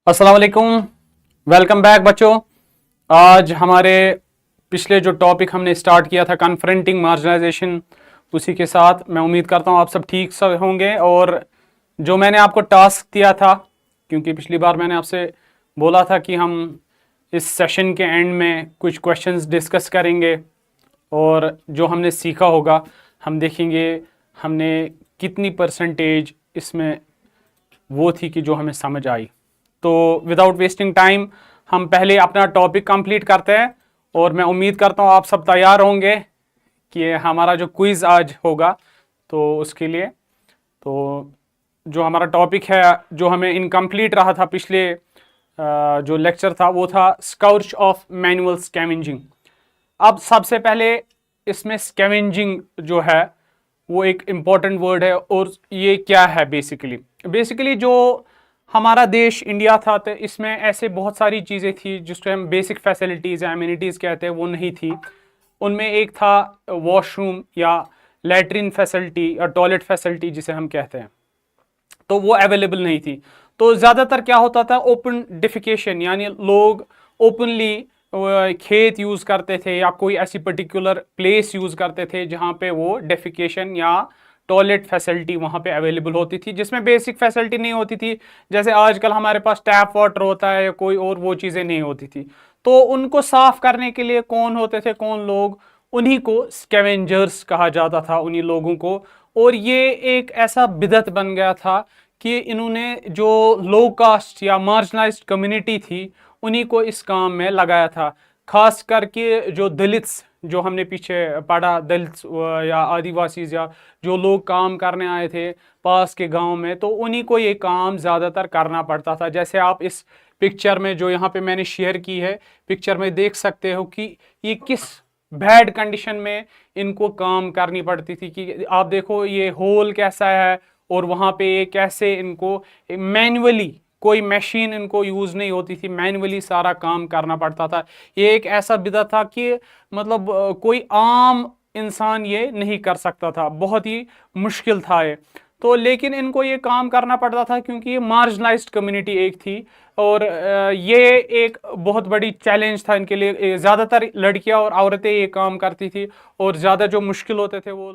अस्सलाम वालेकुम। Welcome back बच्चों। आज हमारे पिछले जो टॉपिक हमने स्टार्ट किया था कन्फ्रंटिंग मार्जिनाइजेशन, उसी के साथ मैं उम्मीद करता हूँ आप सब ठीक सब होंगे। और जो मैंने आपको टास्क दिया था, क्योंकि पिछली बार मैंने आपसे बोला था कि हम इस सेशन के एंड में कुछ क्वेश्चंस डिस्कस करेंगे और जो हमने सीखा होगा हम देखेंगे हमने कितनी परसेंटेज इसमें वो थी कि जो हमें समझ आई। तो विदाउट वेस्टिंग टाइम हम पहले अपना टॉपिक कंप्लीट करते हैं और मैं उम्मीद करता हूँ आप सब तैयार होंगे कि हमारा जो क्विज आज होगा तो उसके लिए। तो जो हमारा टॉपिक है, जो हमें इनकम्प्लीट रहा था पिछले जो लेक्चर था, वो था स्काउच ऑफ मैनुअल स्कैवेंजिंग। अब सबसे पहले इसमें स्कैवेंजिंग जो है वो एक इम्पॉर्टेंट वर्ड है। और ये क्या है बेसिकली, बेसिकली जो हमारा देश इंडिया था तो इसमें ऐसे बहुत सारी चीज़ें थी जिसको हम बेसिक फैसिलिटीज़ या एमिनिटीज़ कहते हैं, वो नहीं थी। उनमें एक था वॉशरूम या लैट्रिन फैसिलिटी या टॉयलेट फैसिलिटी जिसे हम कहते हैं, तो वो अवेलेबल नहीं थी। तो ज़्यादातर क्या होता था, ओपन डिफिकेशन, यानी लोग ओपनली खेत यूज़ करते थे या कोई ऐसी पर्टिकुलर प्लेस यूज़ करते थे जहाँ पे वो डेफिकेशन या टॉयलेट फैसिलिटी वहाँ पे अवेलेबल होती थी, जिसमें बेसिक फैसिलिटी नहीं होती थी। जैसे आजकल हमारे पास टैप वाटर होता है या कोई और, वो चीज़ें नहीं होती थी। तो उनको साफ करने के लिए कौन होते थे, कौन लोग, उन्हीं को स्कैवेंजर्स कहा जाता था, उन्हीं लोगों को। और ये एक ऐसा बिदत बन गया था कि इन्होंने जो लो कास्ट या मार्जिनलाइज्ड कम्युनिटी थी उन्हीं को इस काम में लगाया था। खास करके जो दलित्स, जो हमने पीछे पढ़ा, दलित्स या आदिवासी या जो लोग काम करने आए थे पास के गांव में, तो उन्हीं को ये काम ज़्यादातर करना पड़ता था। जैसे आप इस पिक्चर में जो यहाँ पे मैंने शेयर की है, पिक्चर में देख सकते हो कि ये किस बैड कंडीशन में इनको काम करनी पड़ती थी। कि आप देखो ये होल कैसा है और वहाँ पे कैसे इनको मैन्युअली, कोई मशीन इनको यूज़ नहीं होती थी, मैन्युअली सारा काम करना पड़ता था। ये एक ऐसा बिदअत था कि मतलब कोई आम इंसान ये नहीं कर सकता था, बहुत ही मुश्किल था ये। तो लेकिन इनको ये काम करना पड़ता था क्योंकि ये मार्जिनलाइज्ड कम्युनिटी एक थी। और ये एक बहुत बड़ी चैलेंज था इनके लिए। ज़्यादातर लड़कियां और औरतें ये काम करती थी और ज़्यादा जो मुश्किल होते थे वो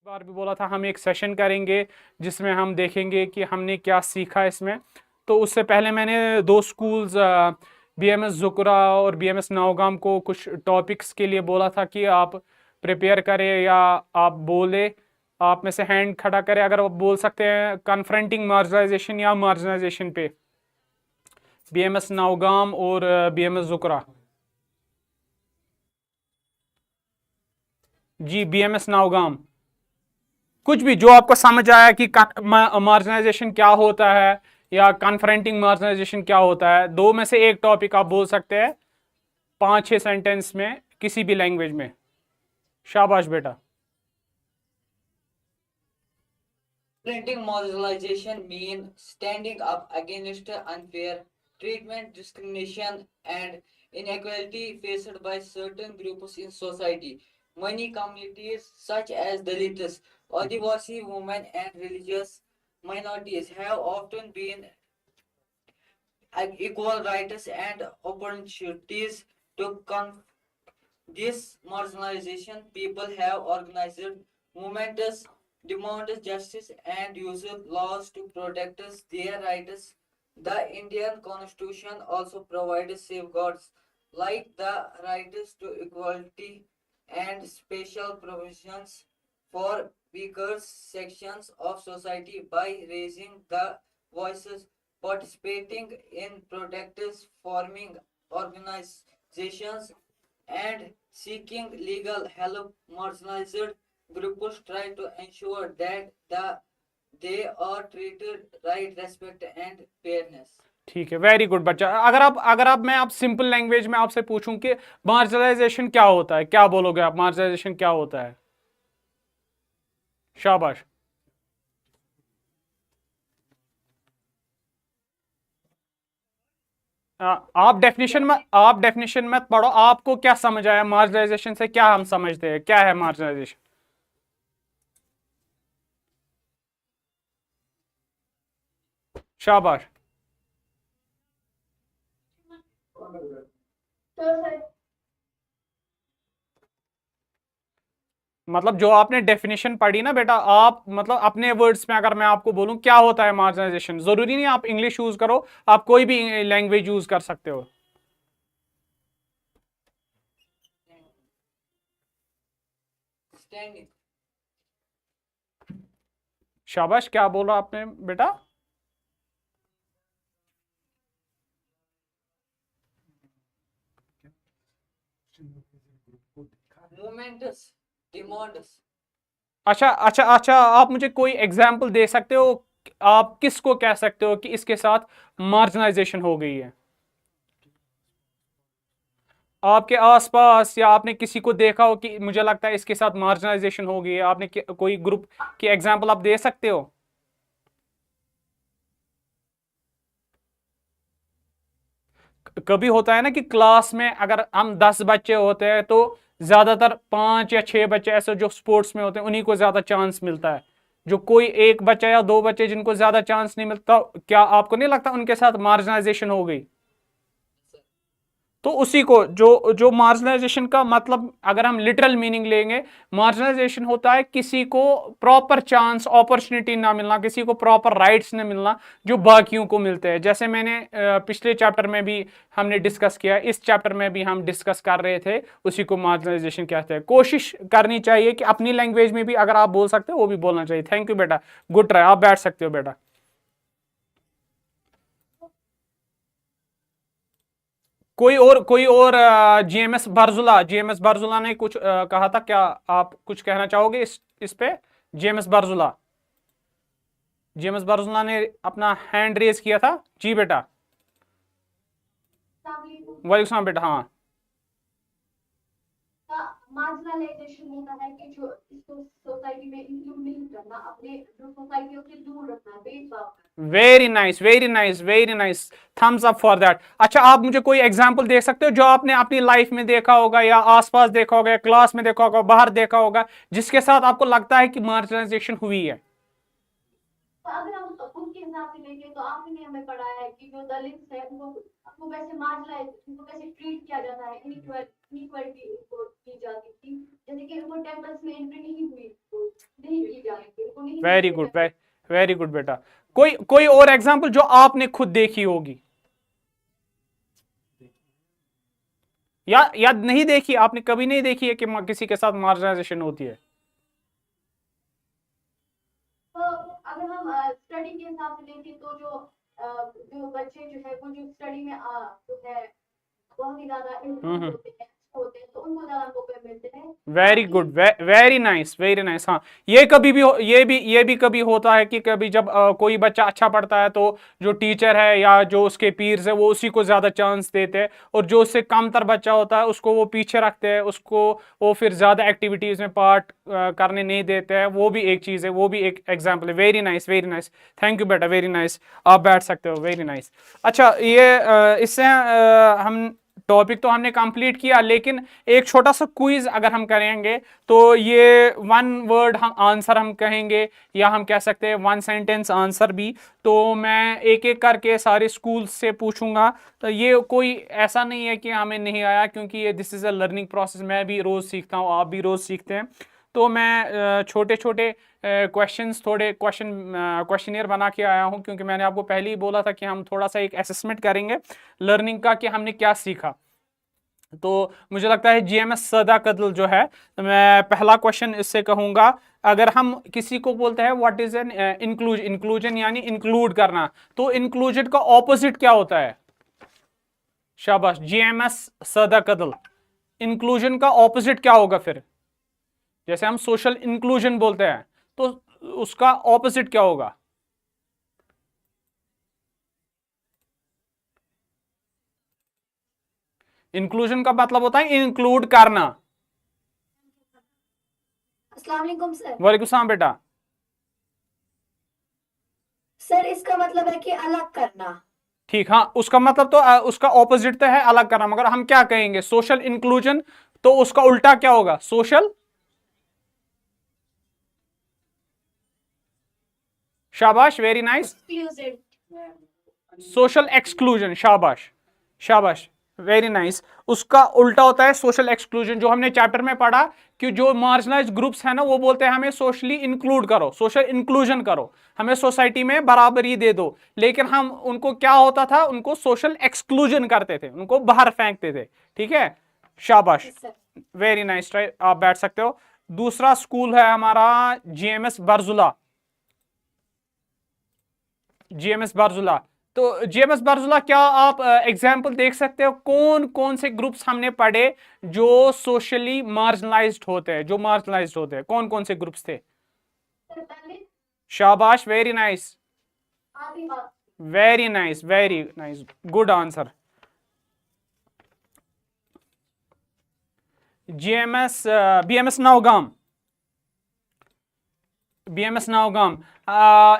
बार भी बोला था हम एक सेशन करेंगे जिसमें हम देखेंगे कि हमने क्या सीखा इसमें। तो उससे पहले मैंने दो स्कूल्स बीएमएस ज़ुकरा और बीएमएस नौगाम को कुछ टॉपिक्स के लिए बोला था कि आप प्रिपेयर करें या आप बोले, आप में से हैंड खड़ा करें अगर आप बोल सकते हैं कन्फ्रंटिंग मार्जिनाइजेशन या मार्जिनाइजेशन पे, बीएमएस नौगाम और बीएमएस ज़ुकरा। जी बीएमएस नौगाम, कुछ भी जो आपको समझ आया कि मार्जिनाइजेशन क्या होता है या कन्फ्रंटिंग मार्जिनाइजेशन क्या होता है, दो में से एक टॉपिक आप बोल सकते हैं 5-6 सेंटेंस में किसी भी लैंग्वेज में। शाबाश बेटा। Confronting marginalization means standing up against unfair treatment, discrimination, and inequality faced by certain groups in society. Many communities, such as Dalits, Adivasi women, and religious minorities, have often been equal rights and opportunities to this marginalization. People have organized movements, demanded justice, and used laws to protect their rights. The Indian Constitution also provides safeguards like the rights to equality and special provisions for weaker sections of society. By raising the voices, participating in protests, forming organizations, and seeking legal help, marginalized groups try to ensure that they are treated right, respect, and fairness. ठीक है, very good बच्चा। अगर आप मैं आप simple language में आपसे पूछूं कि मार्जिनाइजेशन क्या होता है, क्या बोलोगे आप? मार्जिनाइजेशन क्या होता है? शाबाश। आप डेफिनेशन मत पढ़ो, आपको क्या समझ आया मार्जिनाइजेशन से? क्या हम समझते हैं, क्या है मार्जिनाइजेशन? शाबाश। मतलब जो आपने डेफिनेशन पढ़ी ना बेटा, आप मतलब अपने वर्ड्स में अगर मैं आपको बोलूं क्या होता है मार्जिनाइजेशन, जरूरी नहीं आप इंग्लिश यूज करो, आप कोई भी लैंग्वेज यूज कर सकते हो। Standing. शाबाश, क्या बोला आपने बेटा? Movements, demands. अच्छा अच्छा अच्छा, आप मुझे कोई एग्जाम्पल दे सकते हो? आप किसको कह सकते हो कि इसके साथ मार्जिनाइजेशन हो गई है? आपके आसपास या आपने किसी को देखा हो कि मुझे लगता है इसके साथ मार्जिनाइजेशन हो गई है, आपने कोई ग्रुप की एग्जाम्पल आप दे सकते हो? कभी होता है ना कि क्लास में अगर हम 10 बच्चे होते हैं तो ज्यादातर 5 या 6 बच्चे ऐसे जो स्पोर्ट्स में होते हैं उन्हीं को ज्यादा चांस मिलता है। जो कोई एक बच्चा या दो बच्चे जिनको ज्यादा चांस नहीं मिलता, क्या आपको नहीं लगता उनके साथ मार्जिनाइजेशन हो गई? तो उसी को जो जो मार्जिनाइजेशन का मतलब अगर हम लिटरल मीनिंग लेंगे, मार्जिनाइजेशन होता है किसी को प्रॉपर चांस अपॉर्चुनिटी ना मिलना, किसी को प्रॉपर राइट्स ना मिलना जो बाकियों को मिलते हैं। जैसे मैंने पिछले चैप्टर में भी हमने डिस्कस किया, इस चैप्टर में भी हम डिस्कस कर रहे थे, उसी को मार्जिनाइजेशन कहते हैं। कोशिश करनी चाहिए कि अपनी लैंग्वेज में भी अगर आप बोल सकते हो वो भी बोलना चाहिए। थैंक यू बेटा, गुड ट्राई। आप बैठ सकते हो बेटा। कोई और जीएमएस बरजुला ने कुछ कहा था, क्या आप कुछ कहना चाहोगे इस पे? जीएमएस बरजुला ने अपना हैंड रेज किया था। जी बेटा। वालेकुम सलाम बेटा। हाँ मार्जिनलाइजेशन होता है कि जो इसको सोसाइटी में इंक्लूड नहीं करना, अपने जो सोसाइटियों से दूर रखना, भेदभाव। Very nice, very nice, very nice, thumbs up for that. अच्छा, आप मुझे कोई एग्जांपल दे सकते हो जो आपने अपनी लाइफ में देखा होगा या आसपास देखा होगा या क्लास में देखा होगा, बाहर देखा होगा, जिसके साथ आपको लगता है कि मार्जिनाइजेशन हुई है? तो अगर हम उनके हिसाब से देखें तो आपने हमें पढ़ाया है कि जो दलित है उनको कैसे मार्जिनलाइज, उनको कैसे ट्रीट किया जाता है, इनइक्वालिटी उनको की जाती थी, जैसे कि उनको टेम्पल्स में एंट्री नहीं हुई, तो नहीं की जाती थी, उनको नहीं वेरी दिया गुड, जाता। वेरी गुड बेटा। कोई कोई और एग्जांपल जो आपने खुद देखी होगी या नहीं देखी, आपने कभी नहीं देखी है कि किसी के साथ मार्जिनाइजेशन होती है? तो अगर हम स्टडी के हिसाब से देखें तो जो बच्चे जो है वो जो स्टडी में जो है बहुत ही ज्यादा इम्प्रूव होते हैं तो उनको ज्यादा मौके मिलते हैं। Very good, very nice, very nice. हाँ, ये कभी भी ये भी कभी होता है कि कभी जब कोई बच्चा अच्छा पढ़ता है तो जो टीचर है या जो उसके पीर्स है वो उसी को ज्यादा चांस देते हैं, और जो उससे कमतर बच्चा होता है उसको वो पीछे रखते हैं, उसको वो फिर ज्यादा एक्टिविटीज में पार्ट करने नहीं देते हैं। वो भी एक चीज है, वो भी एक एग्जाम्पल है। Very nice, very nice, thank you बेटा, वेरी नाइस। आप बैठ सकते हो, वेरी नाइस। अच्छा, ये इससे हम टॉपिक तो हमने कंप्लीट किया, लेकिन एक छोटा सा क्विज अगर हम करेंगे तो ये वन वर्ड हम आंसर हम कहेंगे, या हम कह सकते हैं वन सेंटेंस आंसर भी। तो मैं एक एक करके सारे स्कूल से पूछूंगा। तो ये कोई ऐसा नहीं है कि हमें नहीं आया, क्योंकि ये this is a learning process. मैं भी रोज सीखता हूँ, आप भी रोज सीखते हैं। तो मैं छोटे छोटे क्वेश्चंस, थोड़े क्वेश्चनियर बना के आया हूँ, क्योंकि मैंने आपको पहले ही बोला था कि हम थोड़ा सा एक असेसमेंट करेंगे लर्निंग का कि हमने क्या सीखा। तो मुझे लगता है जीएमएस सदा कदल जो है, मैं पहला क्वेश्चन इससे कहूंगा। अगर हम किसी को बोलते हैं व्हाट इज एन इंक्लूजन यानी इंक्लूड करना, तो इंक्लूजन का ऑपोजिट क्या होता है? शाबाश, जीएमएस सदा कदल। इंक्लूजन का ऑपोजिट क्या होगा फिर? जैसे हम सोशल इंक्लूजन बोलते हैं तो उसका ऑपोजिट क्या होगा? इंक्लूजन का मतलब होता है इंक्लूड करना। अस्सलाम वालेकुम सर। वालेकुम सलाम बेटा। सर इसका मतलब है कि अलग करना। ठीक, हाँ, उसका मतलब तो उसका ऑपोजिट तो है अलग करना, मगर हम क्या कहेंगे? सोशल इंक्लूजन, तो उसका उल्टा क्या होगा? सोशल, शाबाश, वेरी नाइस। सोशल एक्सक्लूजन, शाबाश, शाबाश, वेरी नाइस। उसका उल्टा होता है सोशल एक्सक्लूजन, जो हमने चैप्टर में पढ़ा कि जो मार्जिनलाइज्ड ग्रुप्स है ना, वो बोलते हैं हमें सोशली इंक्लूड करो, सोशल इंक्लूजन करो, हमें सोसाइटी में बराबरी दे दो। लेकिन हम उनको क्या होता था, उनको सोशल एक्सक्लूजन करते थे, उनको बाहर फेंकते थे। ठीक है, शाबाश, वेरी नाइस ट्राई। आप बैठ सकते हो। दूसरा स्कूल है हमारा जीएमएस बरजुला। जीएमएस बरजुला, तो जीएमएस बरजुला, क्या आप एग्जाम्पल देख सकते हो कौन कौन से ग्रुप्स हमने पढ़े जो सोशली मार्जिनलाइज्ड होते हैं? जो मार्जिनलाइज्ड होते हैं, कौन कौन से ग्रुप्स थे? शाबाश, very nice, very nice, very nice, good answer. GMS BMS Nowgam, BMS Nowgam,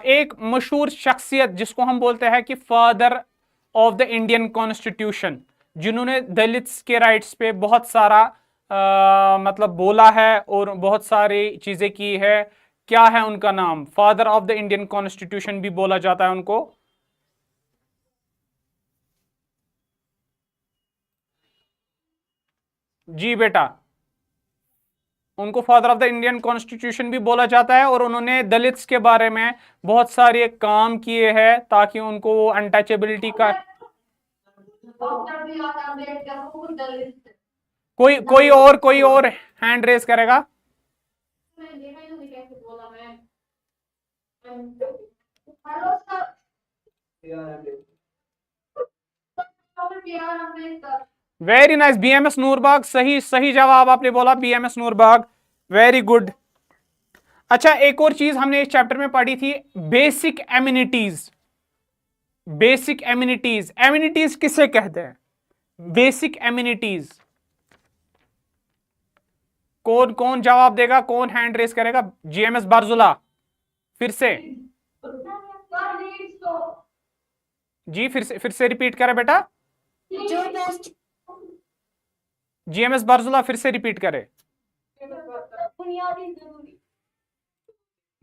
एक मशहूर शख्सियत जिसको हम बोलते हैं कि father of the Indian constitution, जिन्होंने दलित्स के राइट्स पे बहुत सारा मतलब बोला है और बहुत सारी चीजें की है। क्या है उनका नाम? Father of the Indian constitution भी बोला जाता है उनको। जी बेटा, उनको father of the Indian constitution भी बोला जाता है, और उन्होंने दलित्स के बारे में बहुत सारे काम किए हैं ताकि उनको वो अनटचेबिलिटी का। कोई और हैंड रेज करेगा? वेरी नाइस, बीएमएस नूरबाग, सही सही जवाब आपने बोला, बीएमएस नूरबाग, वेरी गुड। अच्छा, एक और चीज हमने इस चैप्टर में पढ़ी थी, basic amenities. Basic amenities, amenities किसे कहते हैं? बेसिक एमिनिटीज, कौन कौन जवाब देगा, कौन हैंड रेस करेगा? जीएमएस बरजुला, फिर से जी, फिर से रिपीट करें बेटा। जो बेस्ट जीएमएस बरजुला, फिर से रिपीट करें।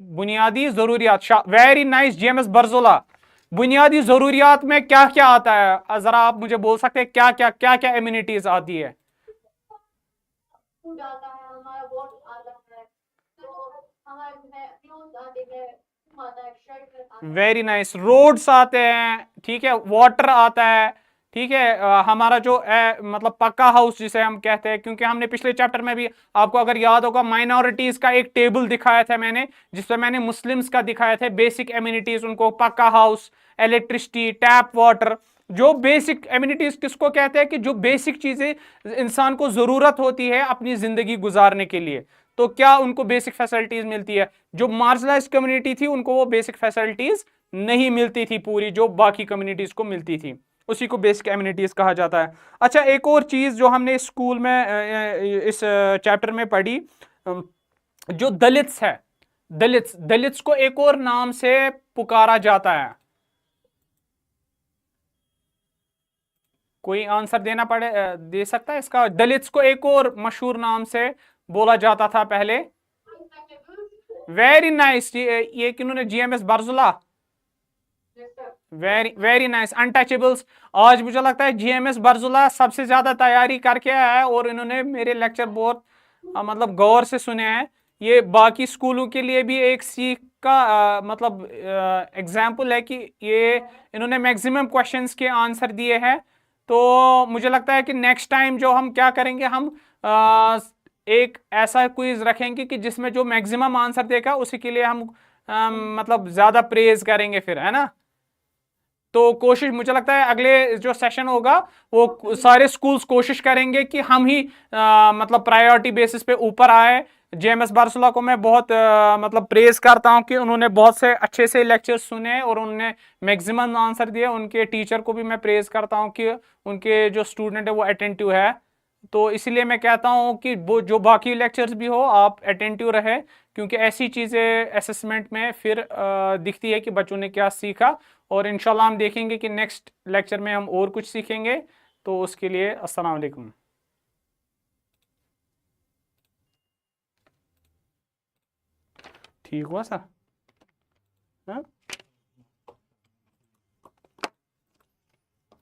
बुनियादी जरूरियात, वेरी नाइस जीएमएस बरजुला, बुनियादी जरूरियात में क्या क्या आता है, जरा आप मुझे बोल सकते हैं क्या क्या इम्यूनिटीज आती है? फूड आता है, हमारा वाटर आता है, तो हमारे में क्लोथ आते हैं, आता है, शेल्टर आता है। Very nice. रोड्स आते हैं, ठीक है, वाटर आता है, ठीक है, हमारा जो मतलब पक्का हाउस जिसे हम कहते हैं, क्योंकि हमने पिछले चैप्टर में भी आपको अगर याद होगा माइनॉरिटीज का एक टेबल दिखाया था मैंने, जिसमें मैंने मुस्लिम्स का दिखाया था बेसिक एम्यूनिटीज, उनको पक्का हाउस, इलेक्ट्रिसिटी, टैप वाटर। जो बेसिक एम्यूनिटीज किसको कहते हैं कि जो बेसिक चीजें इंसान को जरूरत होती है अपनी जिंदगी गुजारने के लिए, तो क्या उनको बेसिक फैसिलिटीज मिलती है? जो मार्जिनलाइज्ड कम्युनिटी थी उनको वो बेसिक फैसिलिटीज नहीं मिलती थी पूरी, जो बाकी कम्युनिटीज को मिलती थी, उसी को बेसिक एम्यूनिटीज कहा जाता है। अच्छा, एक और चीज जो हमने स्कूल में इस चैप्टर में पढ़ी, जो दलित्स है, दलित्स को एक और नाम से पुकारा जाता है। कोई आंसर देना पड़े, दे सकता है इसका? दलित्स को एक और मशहूर नाम से बोला जाता था पहले। Very nice. ये किन्होंने? जीएमएस बरजुला। Very very nice. अनटचेबल्स, आज मुझे लगता है जीएमएस बरजुला सबसे ज्यादा तैयारी करके आया है, और इन्होंने मेरे लेक्चर बहुत मतलब गौर से सुने हैं। ये बाकी स्कूलों के लिए भी एक सीख का मतलब एग्जाम्पल है कि ये इन्होंने मैक्सिमम क्वेश्चंस के आंसर दिए हैं। तो मुझे लगता है कि नेक्स्ट टाइम जो हम क्या करेंगे, हम एक ऐसा क्विज रखेंगे कि जिसमें जो मैक्सिमम आंसर देगा उसी के लिए हम मतलब ज्यादा प्रेज करेंगे फिर, है ना? तो कोशिश, मुझे लगता है अगले जो सेशन होगा वो सारे स्कूल्स कोशिश करेंगे कि हम ही मतलब प्रायोरिटी बेसिस पे ऊपर आए। जेएमएस बारसुला को मैं बहुत मतलब प्रेज करता हूं कि उन्होंने बहुत से अच्छे से लेक्चर्स सुने और उन्होंने मैक्सिमम आंसर दिए। उनके टीचर को भी मैं प्रेज करता हूं कि उनके जो स्टूडेंट है वो अटेंटिव है। तो इसलिए मैं कहता हूं कि वो जो बाकी लेक्चर्स भी हो आप अटेंटिव रहे, क्योंकि ऐसी चीज़ें असेसमेंट में फिर दिखती है कि बच्चों ने क्या सीखा। और इंशाल्लाह हम देखेंगे कि नेक्स्ट लेक्चर में हम और कुछ सीखेंगे। तो उसके लिए अस्सलाम वालेकुम। ठीक हुआ सर? हाँ?